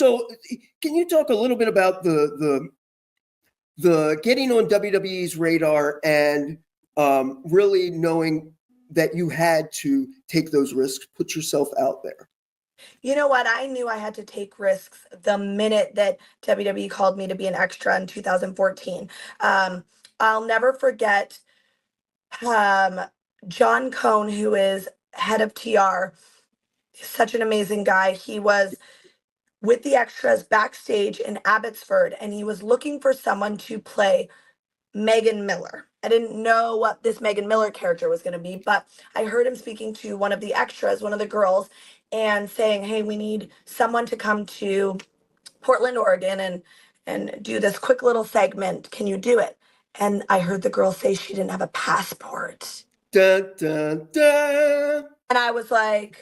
So can you talk a little bit about the getting on WWE's radar and really knowing that you had to take those risks, put yourself out there? You know what? I knew I had to take risks the minute that WWE called me to be an extra in 2014. I'll never forget John Cohn, who is head of TR, such an amazing guy. He was with the extras backstage in Abbotsford, and he was looking for someone to play Megan Miller. I didn't know what this Megan Miller character was going to be, but I heard him speaking to one of the extras, one of the girls, and saying, hey, we need someone to come to Portland, Oregon and do this quick little segment. Can you do it? And I heard the girl say she didn't have a passport. Dun, dun, dun. And I was like,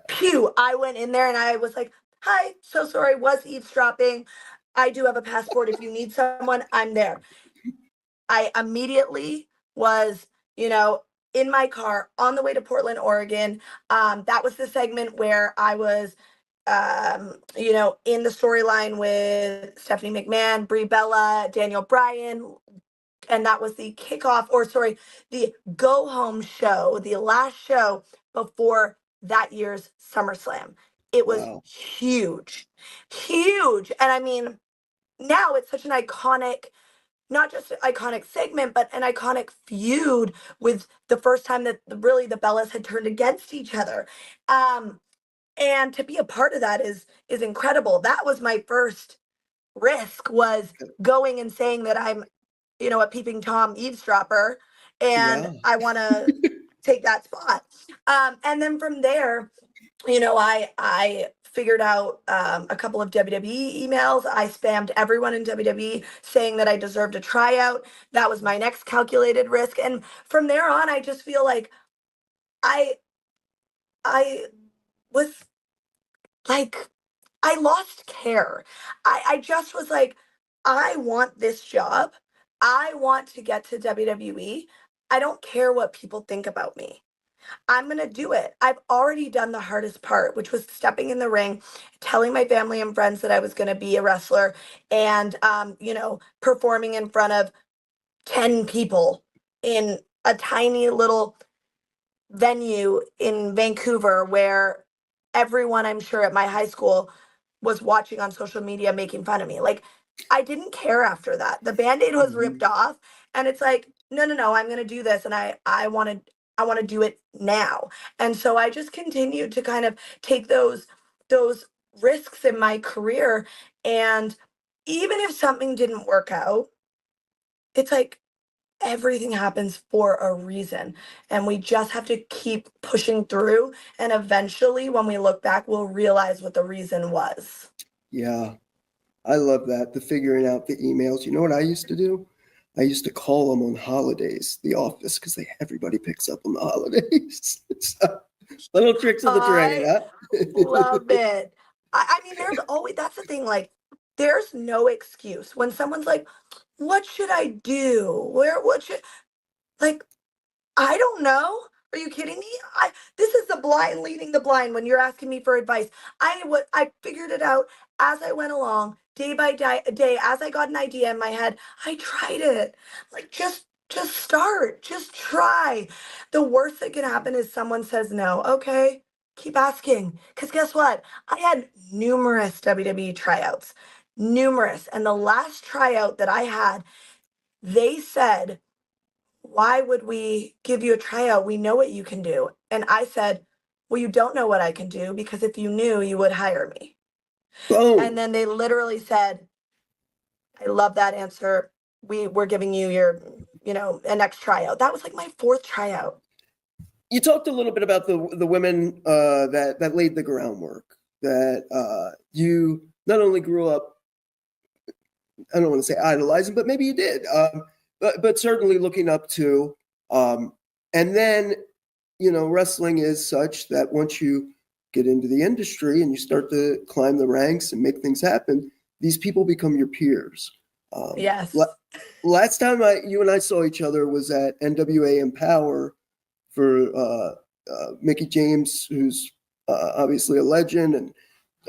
pew. I went in there and I was like, hi, so sorry, was eavesdropping. I do have a passport. If you need someone, I'm there. I immediately was, in my car on the way to Portland, Oregon. That was the segment where I was, in the storyline with Stephanie McMahon, Brie Bella, Daniel Bryan. And that was the the go home show, the last show before that year's SummerSlam. It was huge. And I mean, now it's such an iconic, not just an iconic segment, but an iconic feud with the first time that really the Bellas had turned against each other. And to be a part of that is incredible. That was my first risk, was going and saying that I'm, a peeping Tom eavesdropper, and I want to take that spot. And then from there, I figured out a couple of WWE emails. I spammed everyone in WWE saying that I deserved a tryout. That was my next calculated risk. And from there on, I just feel like I was like, I lost care. I just was like, I want this job. I want to get to WWE. I don't care what people think about me. I'm going to do it. I've already done the hardest part, which was stepping in the ring, telling my family and friends that I was going to be a wrestler, and, performing in front of 10 people in a tiny little venue in Vancouver where everyone, I'm sure, at my high school was watching on social media, making fun of me. Like, I didn't care after that. The Band-Aid was ripped off, and it's like, no, I'm going to do this, and I want to do it now. And so I just continued to kind of take those risks in my career. And even if something didn't work out, it's like everything happens for a reason. And we just have to keep pushing through. And eventually, when we look back, we'll realize what the reason was. Yeah, I love that. The figuring out the emails. You know what I used to do? I used to call them on holidays, the office, because everybody picks up on the holidays. So, little tricks of the trade, huh? Love it. I mean, there's always, that's the thing, like, there's no excuse. When someone's like, what should I do? Like, I don't know. Are you kidding me? This is the blind leading the blind when you're asking me for advice. I figured it out as I went along, day by day, as I got an idea in my head. I tried it. Like, just start, just try. The worst that can happen is someone says no. Okay, keep asking. Because guess what? I had numerous WWE tryouts, numerous. And the last tryout that I had, they said, why would we give you a tryout? We know what you can do. And I said, well, you don't know what I can do, because if you knew, you would hire me. Boom. And then they literally said, I love that answer. We're giving you your, a next tryout. That was like my fourth tryout. You talked a little bit about the women that laid the groundwork, that you not only grew up, I don't want to say idolizing, but maybe you did, but certainly looking up to. And then, wrestling is such that once you get into the industry and you start to climb the ranks and make things happen, these people become your peers. Yes. Last time you and I saw each other was at NWA Empower for Mickey James, who's obviously a legend, and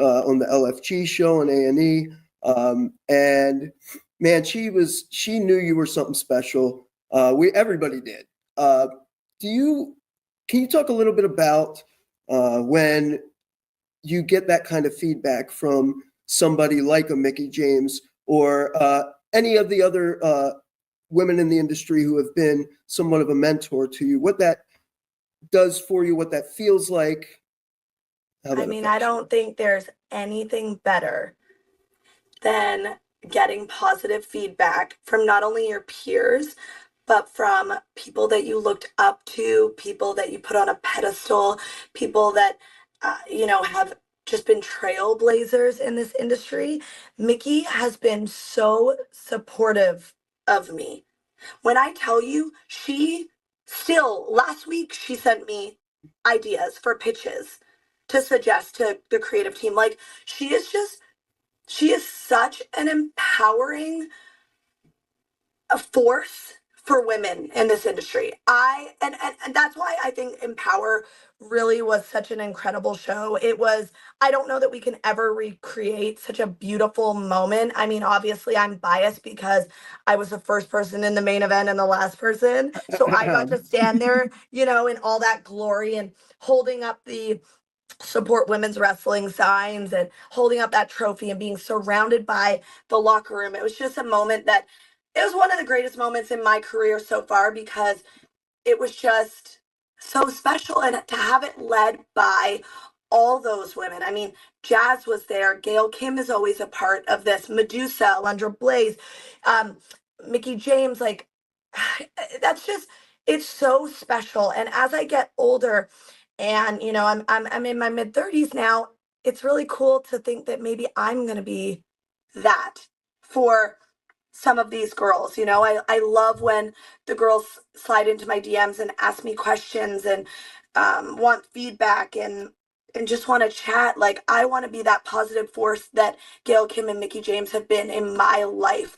on the LFG show on A&E. And man, she knew you were something special. Everybody did. Can you talk a little bit about when you get that kind of feedback from somebody like a Mickie James or any of the other women in the industry who have been somewhat of a mentor to you, what that does for you, what that feels like? I mean, I don't think there's anything better than getting positive feedback from not only your peers, but from people that you looked up to, people that you put on a pedestal, people that, have just been trailblazers in this industry. Mickie has been so supportive of me. When I tell you, last week, she sent me ideas for pitches to suggest to the creative team. Like, she is such an empowering force for women in this industry. And that's why I think Empower really was such an incredible show. I don't know that we can ever recreate such a beautiful moment. I mean, obviously I'm biased because I was the first person in the main event and the last person. So I got to stand there, in all that glory and holding up the support women's wrestling signs and holding up that trophy and being surrounded by the locker room. It was just a moment that it was one of the greatest moments in my career so far because it was just so special, and to have it led by all those women. I mean, Jazz was there. Gail Kim is always a part of this. Medusa, Alundra Blaze, Mickie James, like it's so special. And as I get older, and I'm in my mid-30s now, it's really cool to think that maybe I'm gonna be that for some of these girls. I love when the girls slide into my DMs and ask me questions and want feedback and just want to chat. Like, I want to be that positive force that Gail Kim and Mickie James have been in my life.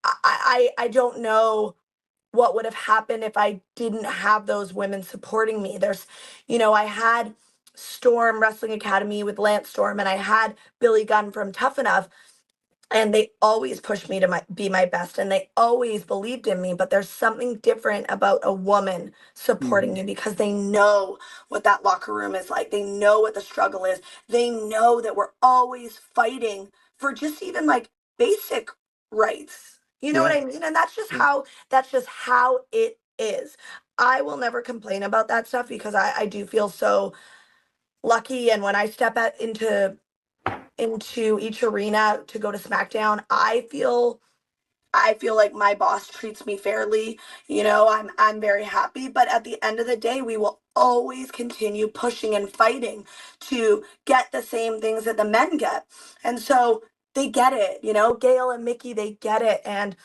I don't know what would have happened if I didn't have those women supporting me. I had Storm Wrestling Academy with Lance Storm, and I had Billy Gunn from Tough Enough. And they always pushed me to be my best, and they always believed in me. But there's something different about a woman supporting you because they know what that locker room is like. They know what the struggle is. They know that we're always fighting for just even like basic rights. You know what I mean? And that's just how it is. I will never complain about that stuff because I do feel so lucky. And when I step into each arena to go to SmackDown, I feel like my boss treats me fairly. I'm very happy, but at the end of the day, we will always continue pushing and fighting to get the same things that the men get. And so they get it, Gail and Mickie, they get it. And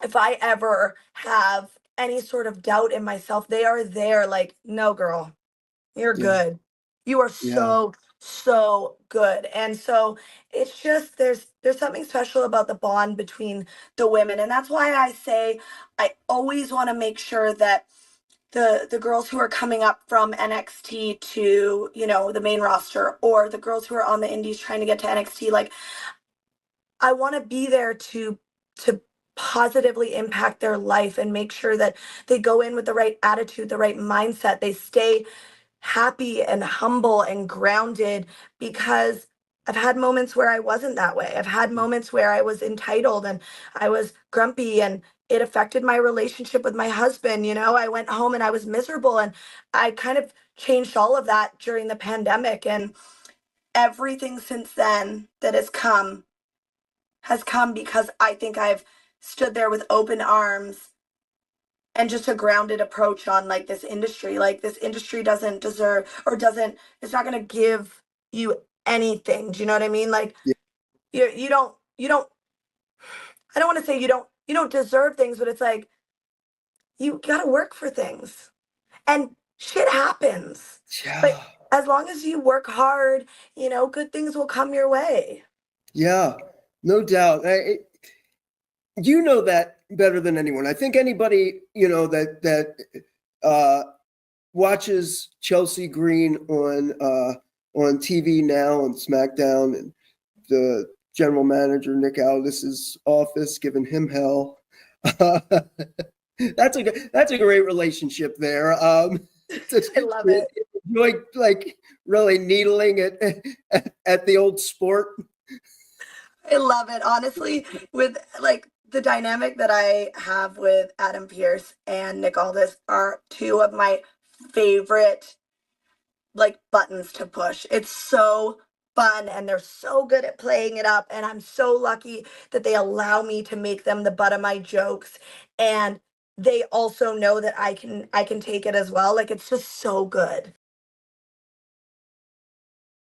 if I ever have any sort of doubt in myself, they are there like, no, girl, you're good. You are so good. And so it's just there's something special about the bond between the women. And that's why I say I always want to make sure that the girls who are coming up from NXT to, the main roster, or the girls who are on the indies trying to get to NXT, like, I want to be there to positively impact their life and make sure that they go in with the right attitude, the right mindset. They stay happy and humble and grounded, because I've had moments where I wasn't that way. I've had moments where I was entitled and I was grumpy, and it affected my relationship with my husband. I went home and I was miserable, and I kind of changed all of that during the pandemic. And everything since then that has come because I think I've stood there with open arms and just a grounded approach on like this industry. Like, this industry doesn't deserve, or it's not going to give you anything. Do you know what I mean? Like, you don't, I don't want to say you don't deserve things, but it's like, you got to work for things, and shit happens. But as long as you work hard, good things will come your way. Yeah, no doubt. You know that better than anyone. I think anybody, that watches Chelsea Green on on TV now on SmackDown, and the general manager Nick Aldis's office giving him hell. That's a great relationship there. I love it. Enjoy like really needling at the old sport. I love it. Honestly, with like the dynamic that I have with Adam Pearce and Nick Aldis are two of my favorite like buttons to push. It's so fun and they're so good at playing it up, and I'm so lucky that they allow me to make them the butt of my jokes, and they also know that I can take it as well. Like it's just so good.